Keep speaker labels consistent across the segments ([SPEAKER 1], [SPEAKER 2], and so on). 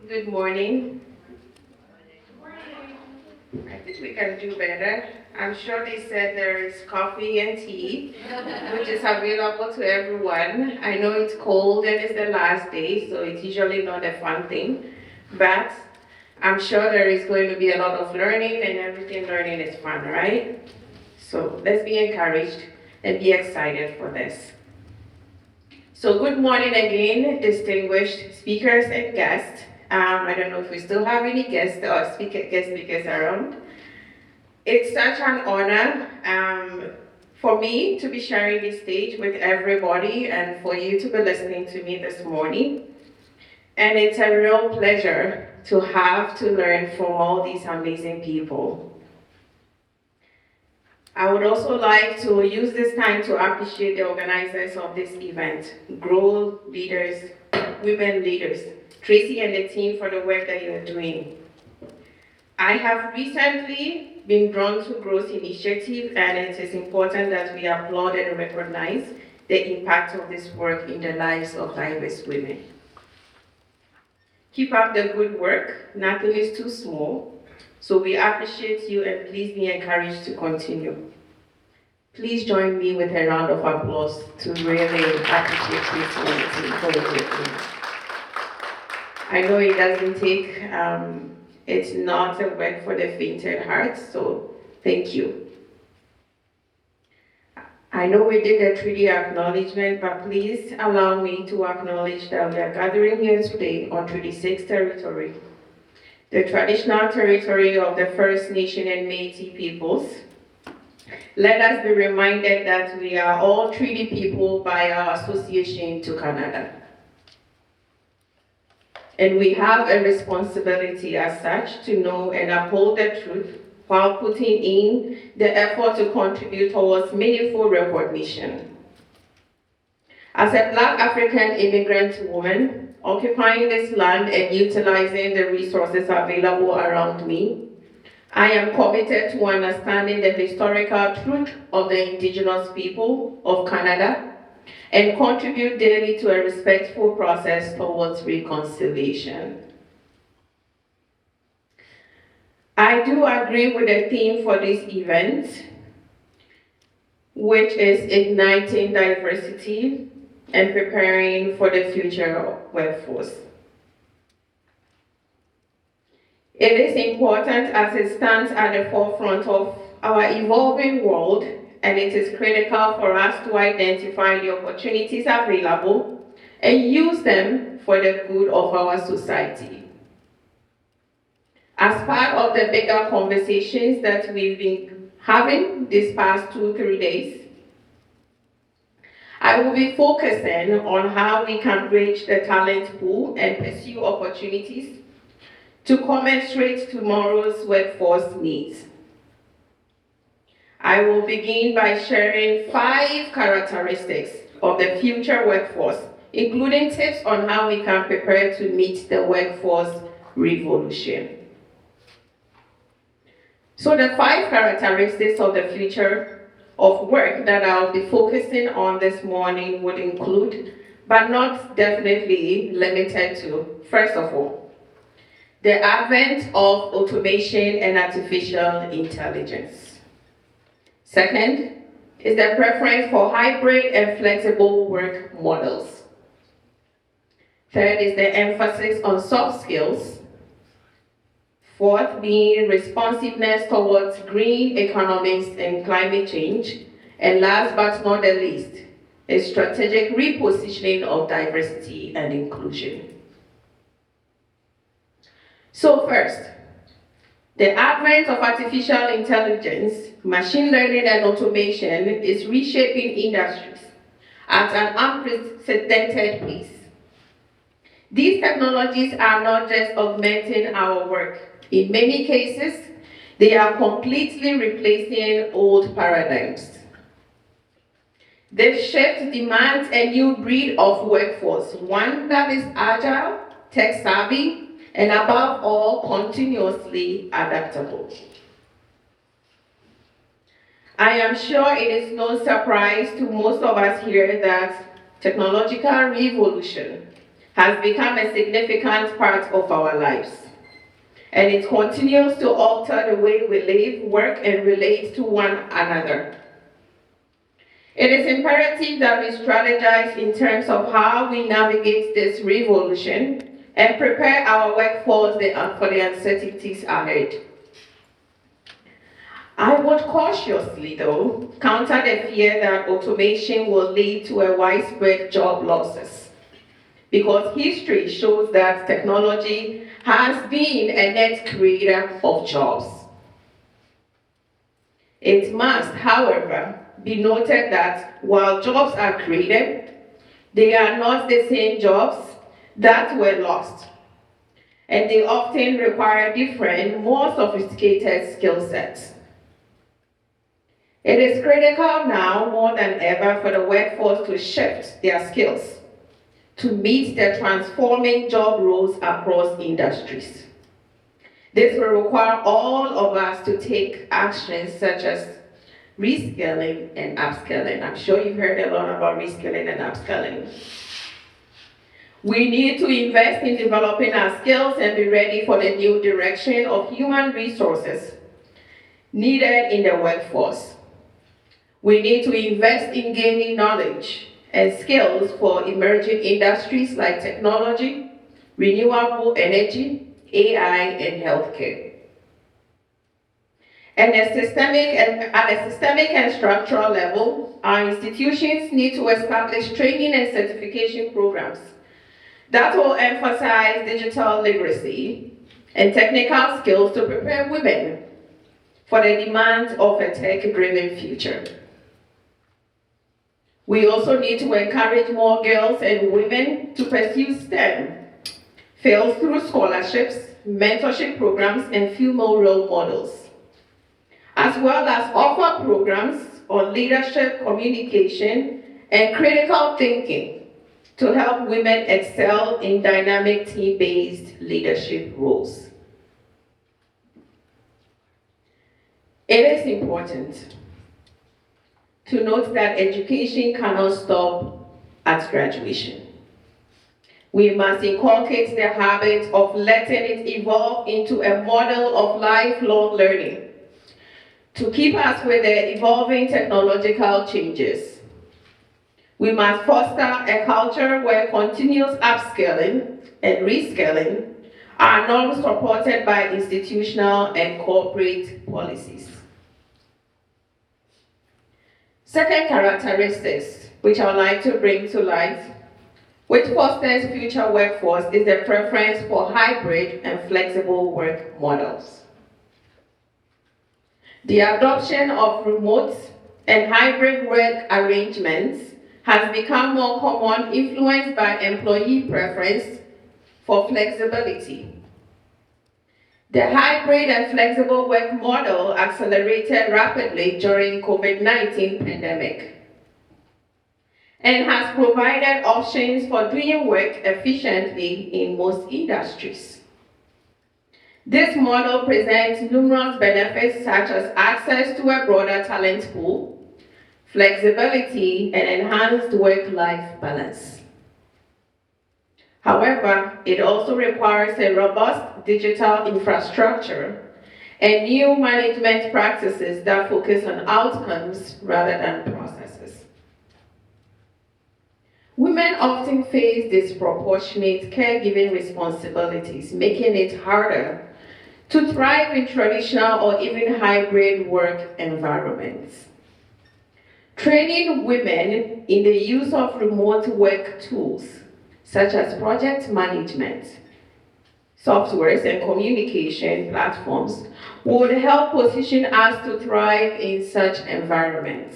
[SPEAKER 1] Good morning. I think we can do better. I'm sure they said there is coffee and tea, which is available to everyone. I know it's cold and it's the last day, so it's usually not a fun thing, but I'm sure there is going to be a lot of learning, and everything learning is fun, right? So let's be encouraged and be excited for this. So good morning again, distinguished speakers and guests. I don't know if we still have any guest speakers around. It's such an honor for me to be sharing this stage with everybody and for you to be listening to me this morning. And it's a real pleasure to have to learn from all these amazing people. I would also like to use this time to appreciate the organizers of this event, Grow Leaders, Women Leaders, Tracy and the team for the work that you're doing. I have recently been drawn to Growth Initiative, and it is important that we applaud and recognize the impact of this work in the lives of diverse women. Keep up the good work. Nothing is too small. So we appreciate you, and please be encouraged to continue. Please join me with a round of applause to really appreciate this team for the work. I know it doesn't take, it's not a work for the faint at heart, so thank you. I know we did a treaty acknowledgement, but please allow me to acknowledge that we are gathering here today on Treaty 6 territory, the traditional territory of the First Nation and Métis peoples. Let us be reminded that we are all treaty people by our association to Canada. And we have a responsibility as such to know and uphold the truth while putting in the effort to contribute towards meaningful recognition. As a Black African immigrant woman, occupying this land and utilizing the resources available around me, I am committed to understanding the historical truth of the Indigenous people of Canada and contribute daily to a respectful process towards reconciliation. I do agree with the theme for this event, which is igniting diversity and preparing for the future workforce. It is important as it stands at the forefront of our evolving world, and it is critical for us to identify the opportunities available and use them for the good of our society. As part of the bigger conversations that we've been having these past 2-3 days, I will be focusing on how we can bridge the talent pool and pursue opportunities to commensurate tomorrow's workforce needs. I will begin by sharing 5 characteristics of the future workforce, including tips on how we can prepare to meet the workforce revolution. So the 5 characteristics of the future of work that I'll be focusing on this morning would include, but not definitely limited to, first of all, the advent of automation and artificial intelligence. Second is the preference for hybrid and flexible work models. Third is the emphasis on soft skills. Fourth being responsiveness towards green economics and climate change. And last but not the least, a strategic repositioning of diversity and inclusion. So first, the advent of artificial intelligence, machine learning and automation is reshaping industries at an unprecedented pace. These technologies are not just augmenting our work. In many cases, they are completely replacing old paradigms. This shift demands a new breed of workforce, one that is agile, tech-savvy, and above all, continuously adaptable. I am sure it is no surprise to most of us here that technological revolution has become a significant part of our lives, and it continues to alter the way we live, work, and relate to one another. It is imperative that we strategize in terms of how we navigate this revolution and prepare our workforce for the uncertainties ahead. I would cautiously, though, counter the fear that automation will lead to a widespread job losses, because history shows that technology has been a net creator of jobs. It must, however, be noted that while jobs are created, they are not the same jobs that were lost, and they often require different, more sophisticated skill sets. It is critical now more than ever for the workforce to shift their skills to meet the transforming job roles across industries. This will require all of us to take actions such as reskilling and upskilling. I'm sure you've heard a lot about reskilling and upskilling. We need to invest in developing our skills and be ready for the new direction of human resources needed in the workforce. We need to invest in gaining knowledge and skills for emerging industries like technology, renewable energy, AI, and healthcare. At a systemic and structural level, our institutions need to establish training and certification programs that will emphasize digital literacy and technical skills to prepare women for the demands of a tech-driven future. We also need to encourage more girls and women to pursue STEM fields through scholarships, mentorship programs, and female role models, as well as offer programs on leadership, communication, and critical thinking to help women excel in dynamic team-based leadership roles. It is important to note that education cannot stop at graduation. We must inculcate the habit of letting it evolve into a model of lifelong learning to keep us with the evolving technological changes. We must foster a culture where continuous upskilling and reskilling are norms supported by institutional and corporate policies. Second characteristics, which I would like to bring to light, which fosters future workforce, is the preference for hybrid and flexible work models. The adoption of remote and hybrid work arrangements has become more common, influenced by employee preference for flexibility. The hybrid and flexible work model accelerated rapidly during COVID-19 pandemic and has provided options for doing work efficiently in most industries. This model presents numerous benefits such as access to a broader talent pool, flexibility, and enhanced work-life balance. However, it also requires a robust digital infrastructure and new management practices that focus on outcomes rather than processes. Women often face disproportionate caregiving responsibilities, making it harder to thrive in traditional or even hybrid work environments. Training women in the use of remote work tools, such as project management, softwares, and communication platforms, would help position us to thrive in such environments.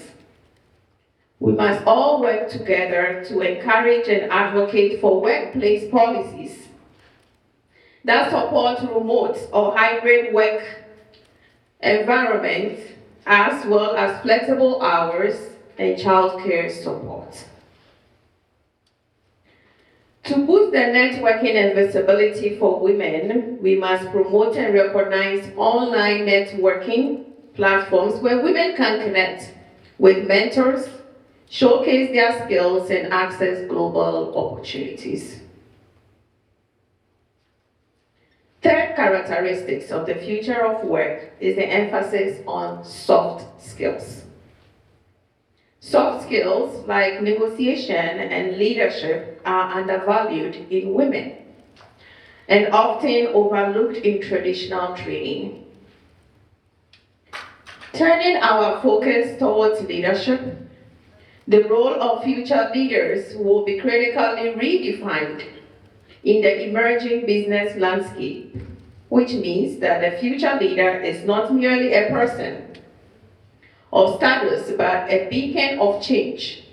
[SPEAKER 1] We must all work together to encourage and advocate for workplace policies that support remote or hybrid work environments, as well as flexible hours and childcare support. To boost the networking and visibility for women, we must promote and recognize online networking platforms where women can connect with mentors, showcase their skills, and access global opportunities. characteristics of the future of work is the emphasis on soft skills. Soft skills like negotiation and leadership are undervalued in women and often overlooked in traditional training. Turning our focus towards leadership, the role of future leaders will be critically redefined in the emerging business landscape, which means that the future leader is not merely a person of status, but a beacon of change,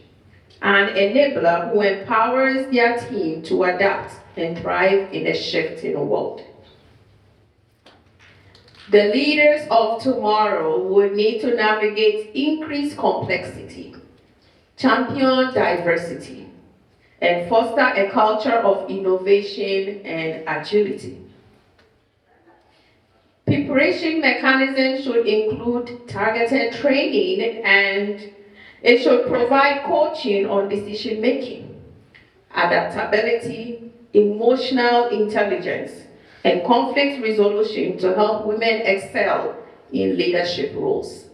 [SPEAKER 1] an enabler who empowers their team to adapt and thrive in a shifting world. The leaders of tomorrow will need to navigate increased complexity, champion diversity, and foster a culture of innovation and agility. Preparation mechanisms should include targeted training, and it should provide coaching on decision making, adaptability, emotional intelligence, and conflict resolution to help women excel in leadership roles.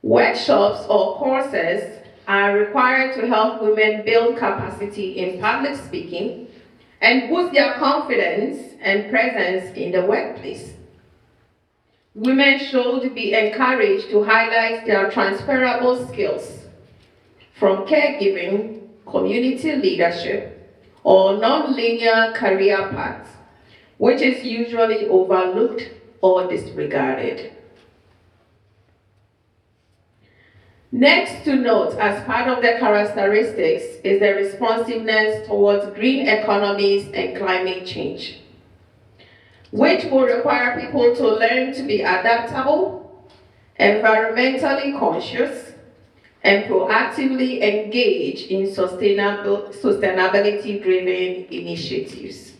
[SPEAKER 1] Workshops or courses are required to help women build capacity in public speaking and boost their confidence and presence in the workplace. Women should be encouraged to highlight their transferable skills from caregiving, community leadership, or non-linear career paths, which is usually overlooked or disregarded. Next to note, as part of the characteristics, is the responsiveness towards green economies and climate change, which will require people to learn to be adaptable, environmentally conscious, and proactively engage in sustainability-driven initiatives.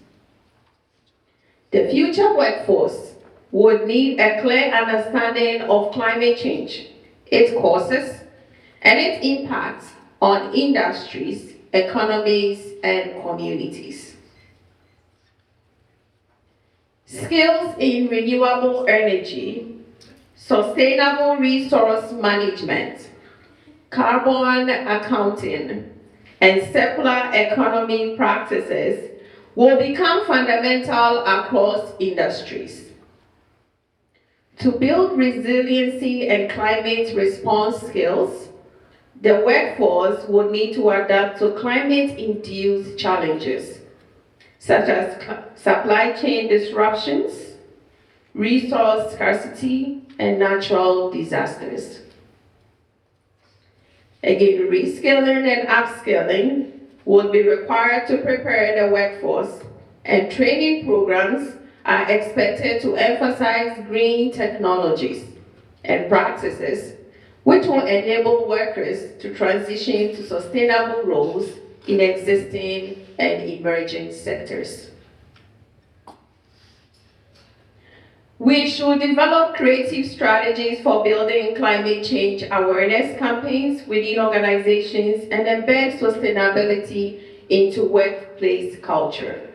[SPEAKER 1] The future workforce would need a clear understanding of climate change, its causes, and its impacts on industries, economies, and communities. Skills in renewable energy, sustainable resource management, carbon accounting, and circular economy practices will become fundamental across industries. To build resiliency and climate response skills, the workforce would need to adapt to climate-induced challenges, such as supply chain disruptions, resource scarcity, and natural disasters. Again, reskilling and upskilling will be required to prepare the workforce, and training programs are expected to emphasize green technologies and practices, which will enable workers to transition to sustainable roles in existing and emerging sectors. We should develop creative strategies for building climate change awareness campaigns within organizations and embed sustainability into workplace culture.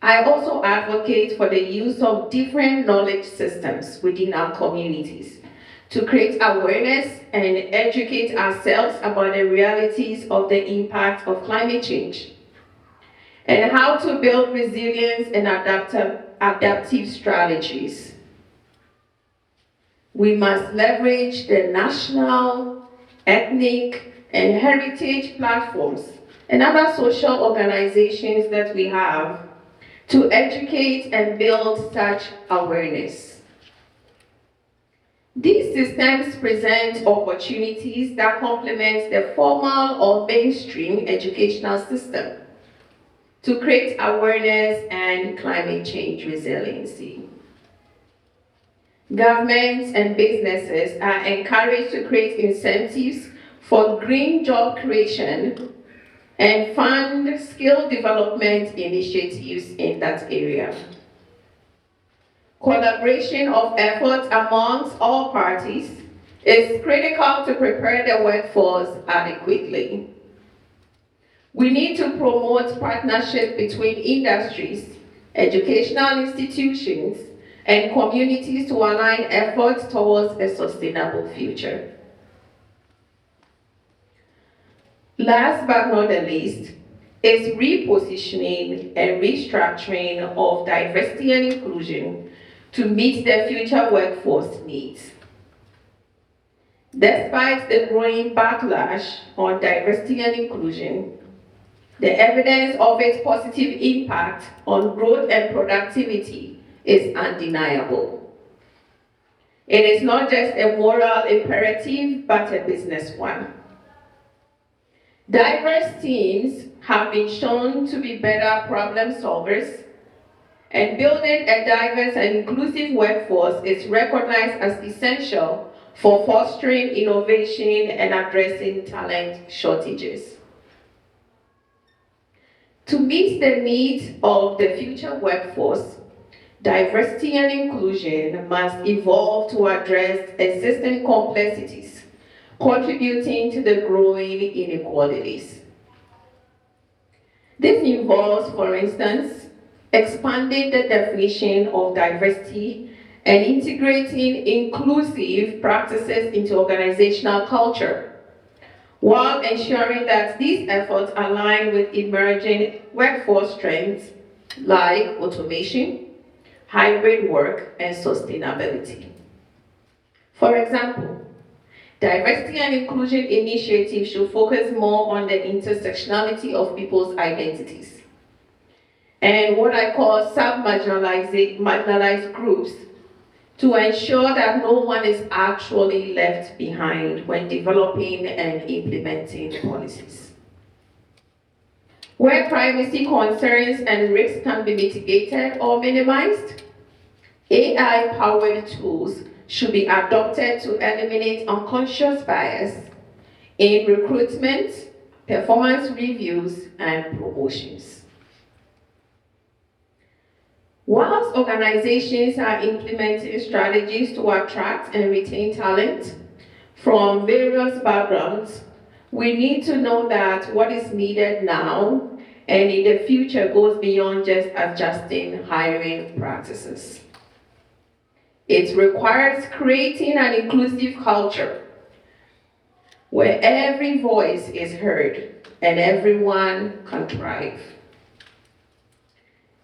[SPEAKER 1] I also advocate for the use of different knowledge systems within our communities to create awareness and educate ourselves about the realities of the impact of climate change and how to build resilience and adaptive strategies. We must leverage the national, ethnic, and heritage platforms and other social organizations that we have to educate and build such awareness. These systems present opportunities that complement the formal or mainstream educational system to create awareness and climate change resiliency. Governments and businesses are encouraged to create incentives for green job creation and fund skill development initiatives in that area. Collaboration of efforts amongst all parties is critical to prepare the workforce adequately. We need to promote partnership between industries, educational institutions, and communities to align efforts towards a sustainable future. Last but not the least, is repositioning and restructuring of diversity and inclusion to meet the future workforce needs. Despite the growing backlash on diversity and inclusion, the evidence of its positive impact on growth and productivity is undeniable. It is not just a moral imperative, but a business one. Diverse teams have been shown to be better problem solvers, and building a diverse and inclusive workforce is recognized as essential for fostering innovation and addressing talent shortages. To meet the needs of the future workforce, diversity and inclusion must evolve to address existing complexities, contributing to the growing inequalities. This involves, for instance, expanding the definition of diversity and integrating inclusive practices into organizational culture, while ensuring that these efforts align with emerging workforce trends like automation, hybrid work, and sustainability. For example, diversity and inclusion initiatives should focus more on the intersectionality of people's identities and what I call sub-marginalized groups to ensure that no one is actually left behind when developing and implementing policies. Where privacy concerns and risks can be mitigated or minimized, AI-powered tools should be adopted to eliminate unconscious bias in recruitment, performance reviews, and promotions. Whilst organizations are implementing strategies to attract and retain talent from various backgrounds, we need to know that what is needed now and in the future goes beyond just adjusting hiring practices. It requires creating an inclusive culture where every voice is heard and everyone can thrive.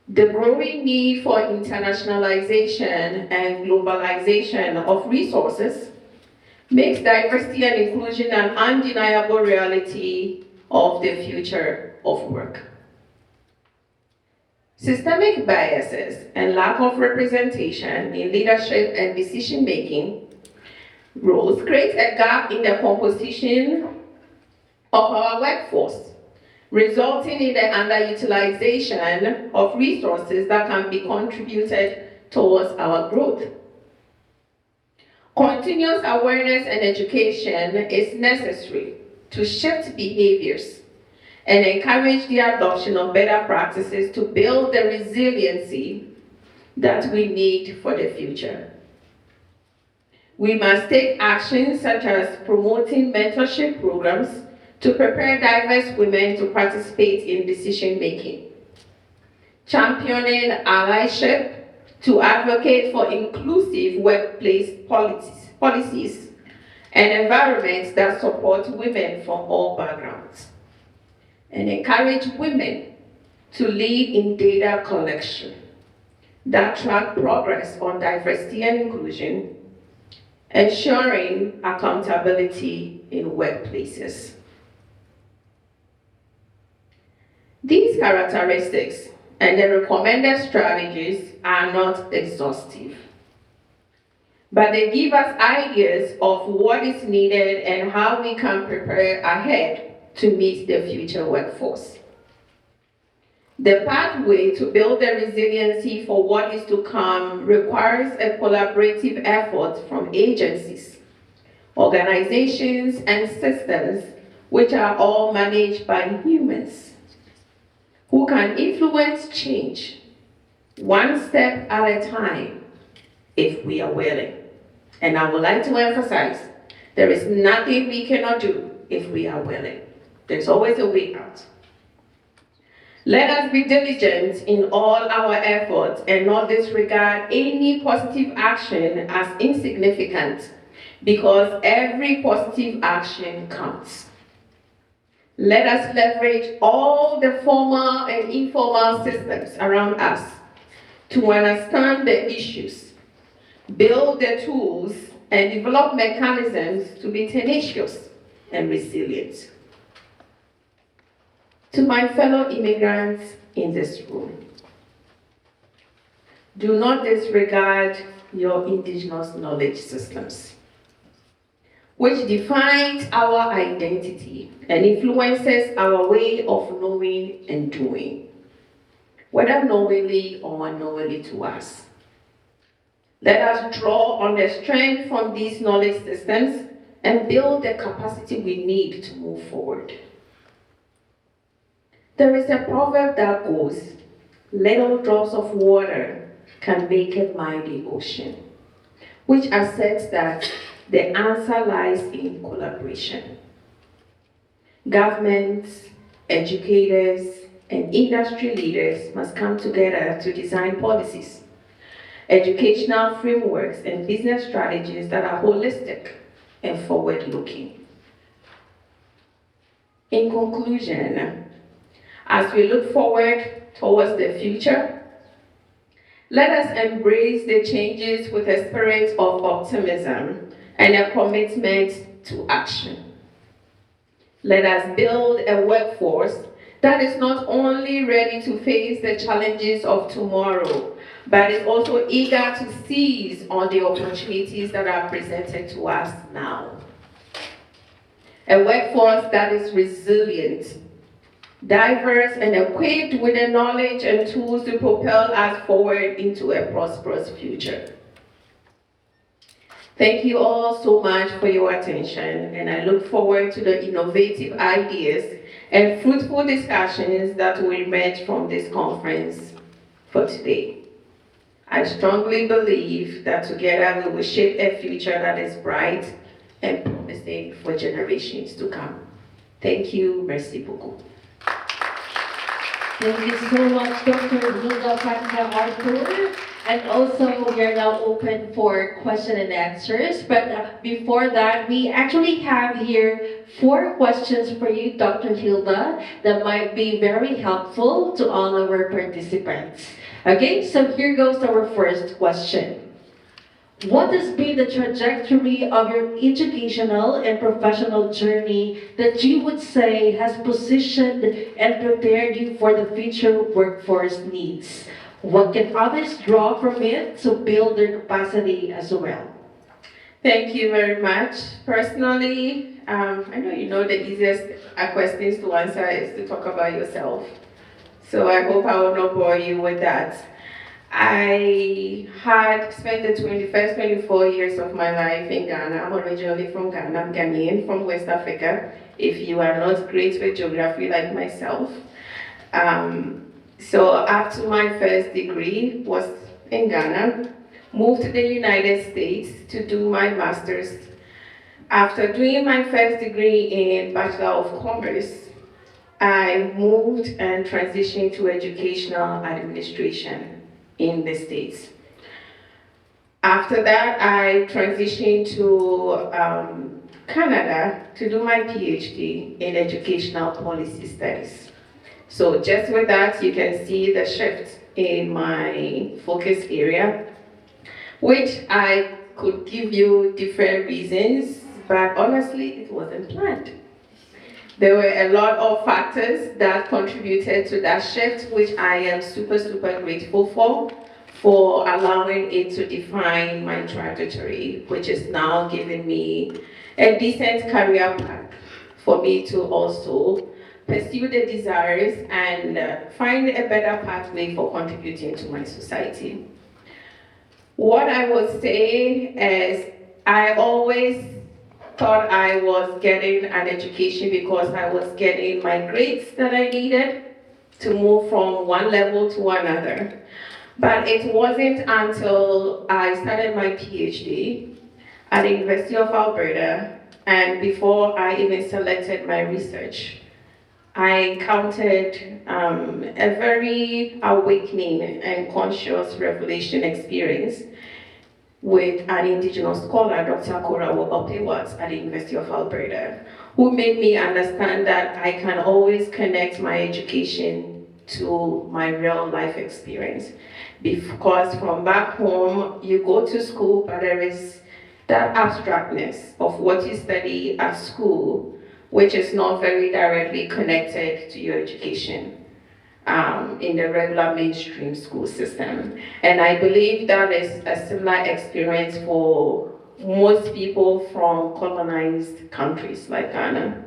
[SPEAKER 1] The growing need for internationalization and globalization of resources makes diversity and inclusion an undeniable reality of the future of work. Systemic biases and lack of representation in leadership and decision-making roles create a gap in the composition of our workforce, resulting in the underutilization of resources that can be contributed towards our growth. Continuous awareness and education is necessary to shift behaviors and encourage the adoption of better practices to build the resiliency that we need for the future. We must take actions such as promoting mentorship programs to prepare diverse women to participate in decision-making, championing allyship to advocate for inclusive workplace policies and environments that support women from all backgrounds, and encourage women to lead in data collection that track progress on diversity and inclusion, ensuring accountability in workplaces. These characteristics and the recommended strategies are not exhaustive, but they give us ideas of what is needed and how we can prepare ahead to meet the future workforce. The pathway to build the resiliency for what is to come requires a collaborative effort from agencies, organizations, and systems which are all managed by humans who can influence change one step at a time if we are willing. And I would like to emphasize, there is nothing we cannot do if we are willing. There's always a way out. Let us be diligent in all our efforts and not disregard any positive action as insignificant, because every positive action counts. Let us leverage all the formal and informal systems around us to understand the issues, build the tools, and develop mechanisms to be tenacious and resilient. To my fellow immigrants in this room, do not disregard your indigenous knowledge systems, which defines our identity and influences our way of knowing and doing, whether knowingly or unknowingly to us. Let us draw on the strength from these knowledge systems and build the capacity we need to move forward. There is a proverb that goes, little drops of water can make a mighty ocean, which asserts that the answer lies in collaboration. Governments, educators, and industry leaders must come together to design policies, educational frameworks, and business strategies that are holistic and forward-looking. In conclusion, as we look forward towards the future, let us embrace the changes with a spirit of optimism and a commitment to action. Let us build a workforce that is not only ready to face the challenges of tomorrow, but is also eager to seize on the opportunities that are presented to us now. A workforce that is resilient, diverse, and equipped with the knowledge and tools to propel us forward into a prosperous future. Thank you all so much for your attention, and I look forward to the innovative ideas and fruitful discussions that will emerge from this conference for today. I strongly believe that together we will shape a future that is bright and promising for generations to come. Thank you. Merci beaucoup.
[SPEAKER 2] Thank you so much, Dr. Hilda Fankah-Arthur. And also, we are now open for question and answers. But before that, we actually have here 4 questions for you, Dr. Hilda, that might be very helpful to all our participants. Okay, so here goes our first question. What has been the trajectory of your educational and professional journey that you would say has positioned and prepared you for the future workforce needs? What can others draw from it to build their capacity as well?
[SPEAKER 1] Thank you very much. Personally, I know you know the easiest questions to answer is to talk about yourself. So I hope I will not bore you with that. I had spent the first 24 years of my life in Ghana. I'm originally from Ghana. I'm Ghanaian from West Africa, if you are not great with geography like myself. So after my first degree was in Ghana, moved to the United States to do my master's. After doing my first degree in Bachelor of Commerce, I moved and transitioned to educational administration in the States. After that, I transitioned to Canada to do my PhD in educational policy studies. So just with that, you can see the shift in my focus area, which I could give you different reasons, but honestly, it wasn't planned. There were a lot of factors that contributed to that shift, which I am super, super grateful for allowing it to define my trajectory, which is now giving me a decent career path for me to also pursue the desires and find a better pathway for contributing to my society. What I would say is I always thought I was getting an education because I was getting my grades that I needed to move from one level to another. But it wasn't until I started my PhD at the University of Alberta, and before I even selected my research, I encountered a very awakening and conscious revelation experience with an indigenous scholar, Dr. Korawo Opewat at the University of Alberta, who made me understand that I can always connect my education to my real life experience. Because from back home, you go to school, but there is that abstractness of what you study at school, which is not very directly connected to your education in the regular mainstream school system. And I believe that is a similar experience for most people from colonized countries like Ghana.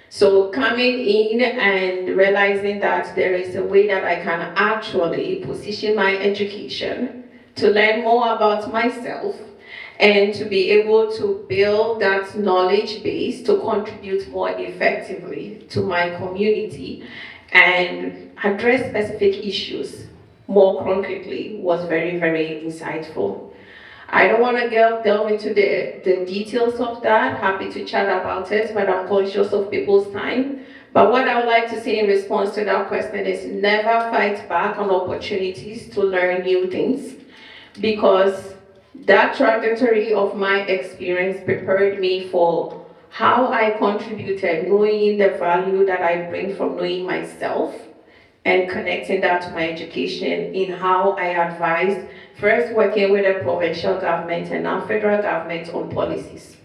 [SPEAKER 1] So coming in and realizing that there is a way that I can actually position my education to learn more about myself and to be able to build that knowledge base to contribute more effectively to my community and address specific issues more concretely was very, very insightful. I don't want to delve into the details of that. Happy to chat about it, but I'm conscious of people's time. But what I would like to say in response to that question is never fight back on opportunities to learn new things, because that trajectory of my experience prepared me for how I contributed, knowing the value that I bring from knowing myself and connecting that to my education in how I advised, first working with the provincial government and now federal government on policies,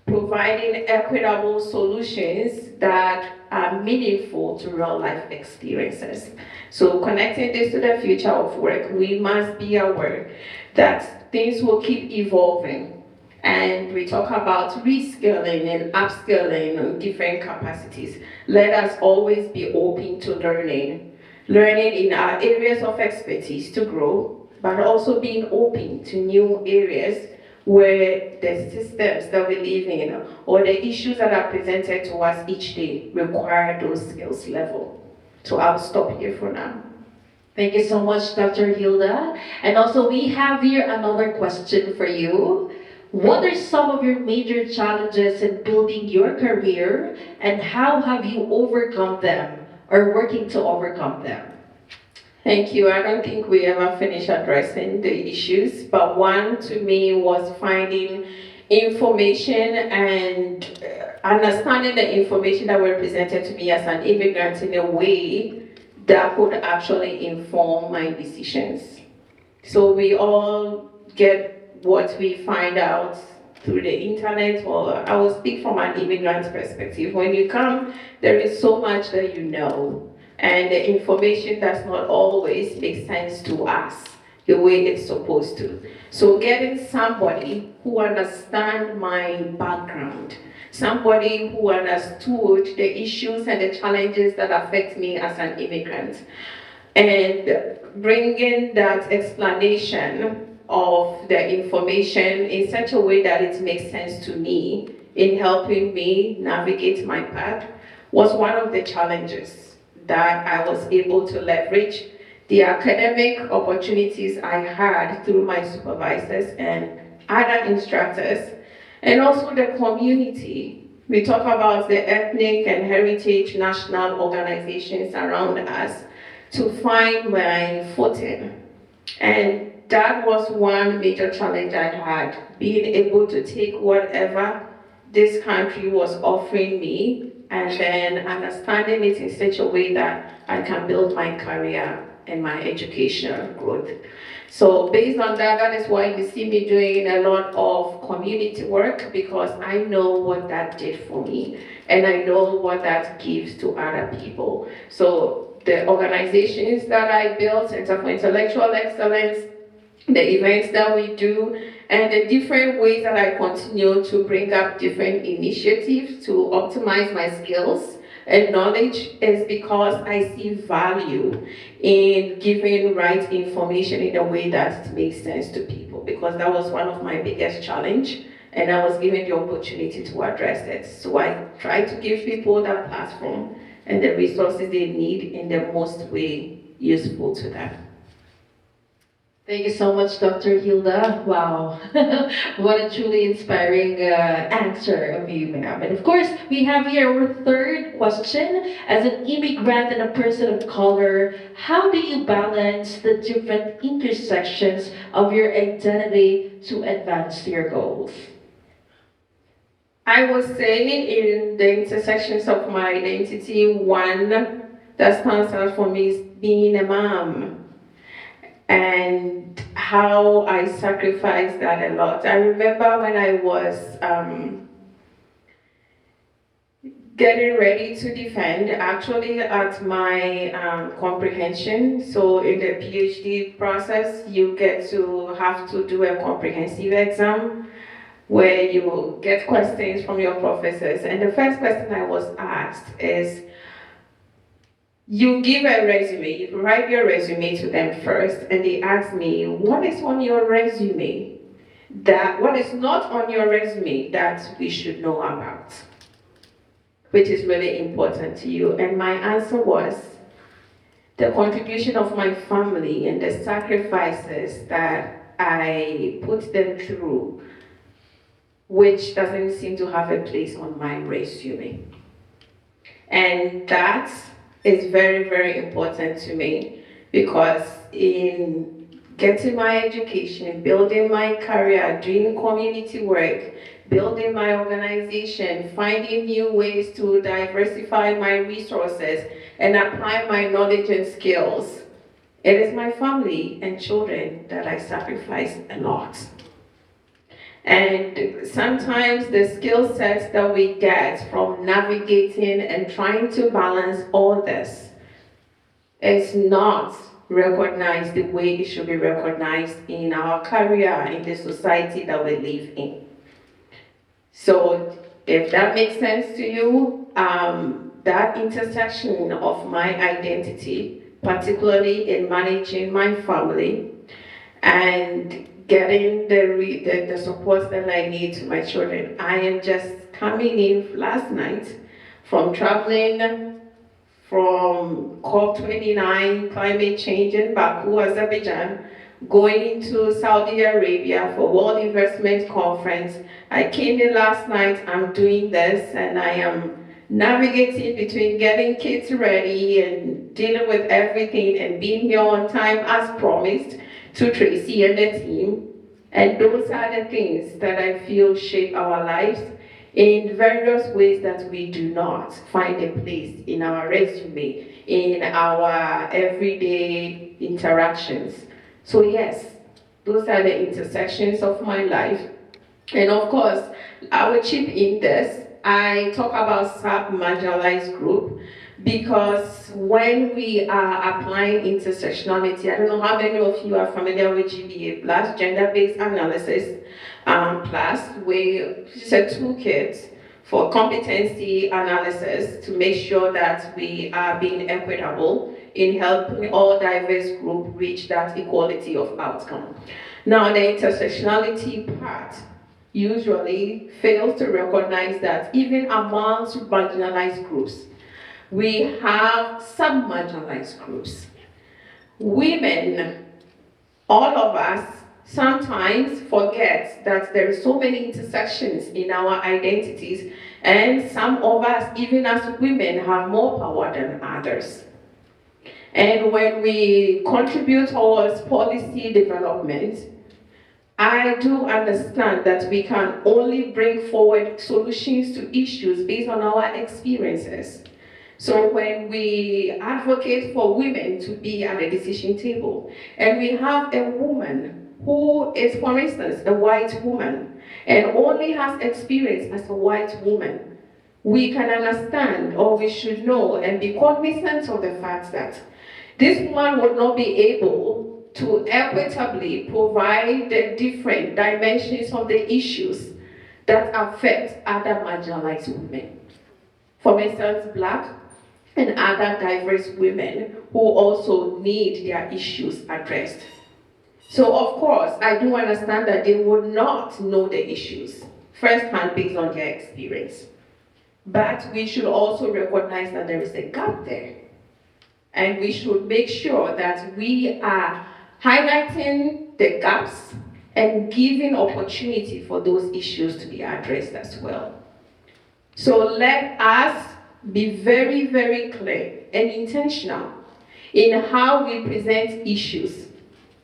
[SPEAKER 1] providing equitable solutions that are meaningful to real life experiences. So connecting this to the future of work, we must be aware that things will keep evolving. And we talk about reskilling and upskilling on different capacities. Let us always be open to learning in our areas of expertise to grow, but also being open to new areas where the systems that we live in or the issues that are presented to us each day require those skills level. So I'll stop here for now.
[SPEAKER 2] Thank you so much, Dr. Hilda. And also, we have here another question for you. What are some of your major challenges in building your career, and how have you overcome them or working to overcome them?
[SPEAKER 1] Thank you. I don't think we ever finished addressing the issues, but one to me was finding information and understanding the information that were presented to me as an immigrant in a way that could actually inform my decisions. So we all get what we find out through the internet, or I will speak from an immigrant perspective. When you come, there is so much that you know, and the information does not always make sense to us the way it's supposed to. So getting somebody who understands my background, somebody who understood the issues and the challenges that affect me as an immigrant, and bringing that explanation of the information in such a way that it makes sense to me in helping me navigate my path was one of the challenges that I was able to leverage the academic opportunities I had through my supervisors and other instructors, and also the community. We talk about the ethnic and heritage national organizations around us to find my footing. And that was one major challenge I had, being able to take whatever this country was offering me and then understanding it in such a way that I can build my career and my educational growth. So based on that, that is why you see me doing a lot of community work, because I know what that did for me and I know what that gives to other people. So the organizations that I built, Center for Intellectual Excellence, the events that we do, and the different ways that I continue to bring up different initiatives to optimize my skills and knowledge is because I see value in giving right information in a way that makes sense to people, because that was one of my biggest challenge, and I was given the opportunity to address it. So I try to give people that platform and the resources they need in the most way useful to them.
[SPEAKER 2] Thank you so much, Dr. Hilda. Wow, what a truly inspiring answer of you, ma'am. And of course, we have here our third question. As an immigrant and a person of color, how do you balance the different intersections of your identity to advance your goals?
[SPEAKER 1] I was saying in the intersections of my identity, one that stands out for me is being a mom and how I sacrificed that a lot. I remember when I was getting ready to defend, actually at my comprehension. So in the PhD process, you get to have to do a comprehensive exam where you get questions from your professors. And the first question I was asked is, you give a resume, you write your resume to them first, and they ask me, what is on your resume? What is not on your resume that we should know about? Which is really important to you. And my answer was, the contribution of my family and the sacrifices that I put them through, which doesn't seem to have a place on my resume. And that is very, very important to me because in getting my education, building my career, doing community work, building my organization, finding new ways to diversify my resources and apply my knowledge and skills, it is my family and children that I sacrifice a lot. And sometimes the skill sets that we get from navigating and trying to balance all this is not recognized the way it should be recognized in our career, in the society that we live in. So if that makes sense to you, that intersection of my identity, particularly in managing my family and getting the support that I need to my children. I am just coming in last night from traveling from COP29, climate change in Baku, Azerbaijan, going to Saudi Arabia for World Investment Conference. I came in last night, I'm doing this, and I am navigating between getting kids ready and dealing with everything and being here on time as promised to Tracy and the team. And those are the things that I feel shape our lives in various ways that we do not find a place in our resume, in our everyday interactions. So yes, those are the intersections of my life. And of course, I will chip in this. I talk about sub-marginalized group because when we are applying intersectionality, I don't know how many of you are familiar with GBA Plus, Gender-Based Analysis Plus, it's a toolkit for competency analysis to make sure that we are being equitable in helping all diverse groups reach that equality of outcome. Now, the intersectionality part usually fails to recognize that even amongst marginalized groups, we have sub-marginalized groups. Women, all of us, sometimes forget that there are so many intersections in our identities, and some of us, even as women, have more power than others. And when we contribute towards policy development, I do understand that we can only bring forward solutions to issues based on our experiences. So when we advocate for women to be at the decision table, and we have a woman who is, for instance, a white woman, and only has experience as a white woman, we can understand, or we should know, and be cognizant of the fact that this woman would not be able to equitably provide the different dimensions of the issues that affect other marginalized women. For instance, Black and other diverse women who also need their issues addressed. So of course, I do understand that they would not know the issues firsthand based on their experience. But we should also recognize that there is a gap there. And we should make sure that we are highlighting the gaps and giving opportunity for those issues to be addressed as well. So let us be very, very clear and intentional in how we present issues.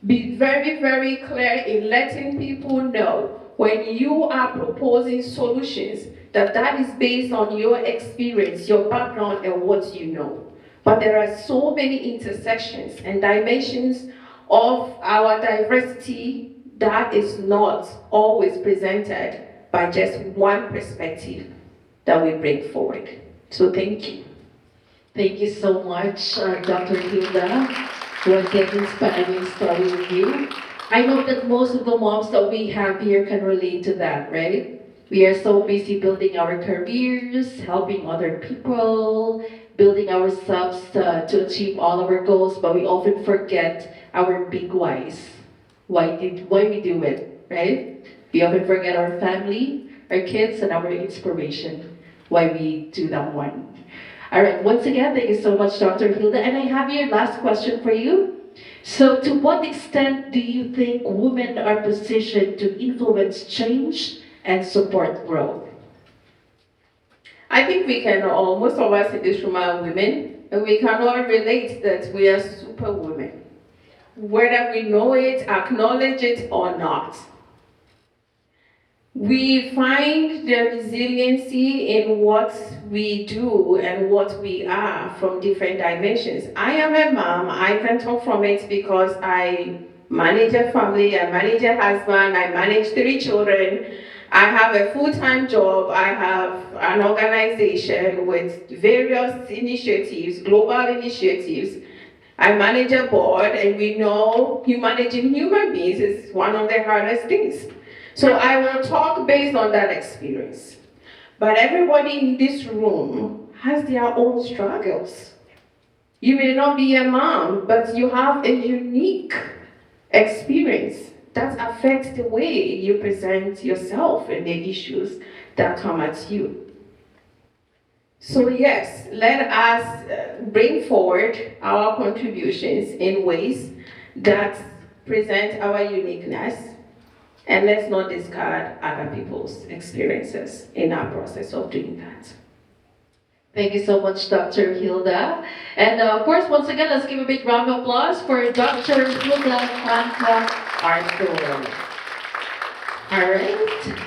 [SPEAKER 1] Be very, very clear in letting people know when you are proposing solutions that is based on your experience, your background, and what you know. But there are so many intersections and dimensions of our diversity that is not always presented by just one perspective that we bring forward. So thank you.
[SPEAKER 2] Thank you so much, Dr. Hilda. What an inspiring story with you. I know that most of the moms that we have here can relate to that, right? We are so busy building our careers, helping other people, building ourselves to achieve all our goals, but we often forget our big whys. Why we do it, right? We often forget our family, our kids, and our inspiration. Why we do that one. All right, once again, thank you so much, Dr. Hilda. And I have your last question for you. So, to what extent do you think women are positioned to influence change and support growth?
[SPEAKER 1] I think we can all, most of us in this room are women, and we can all relate that we are superwomen. Whether we know it, acknowledge it, or not. We find the resiliency in what we do and what we are from different dimensions. I am a mom. I can talk from it because I manage a family, I manage a husband, I manage 3 children. I have a full-time job. I have an organization with various initiatives, global initiatives. I manage a board, and we know managing human beings is one of the hardest things. So I will talk based on that experience. But everybody in this room has their own struggles. You may not be a mom, but you have a unique experience that affects the way you present yourself and the issues that come at you. So yes, let us bring forward our contributions in ways that present our uniqueness. And let's not discard other people's experiences in our process of doing that.
[SPEAKER 2] Thank you so much, Dr. Hilda. And of course, once again, let's give a big round of applause for Dr. Hilda Fankah-Arthur. All right.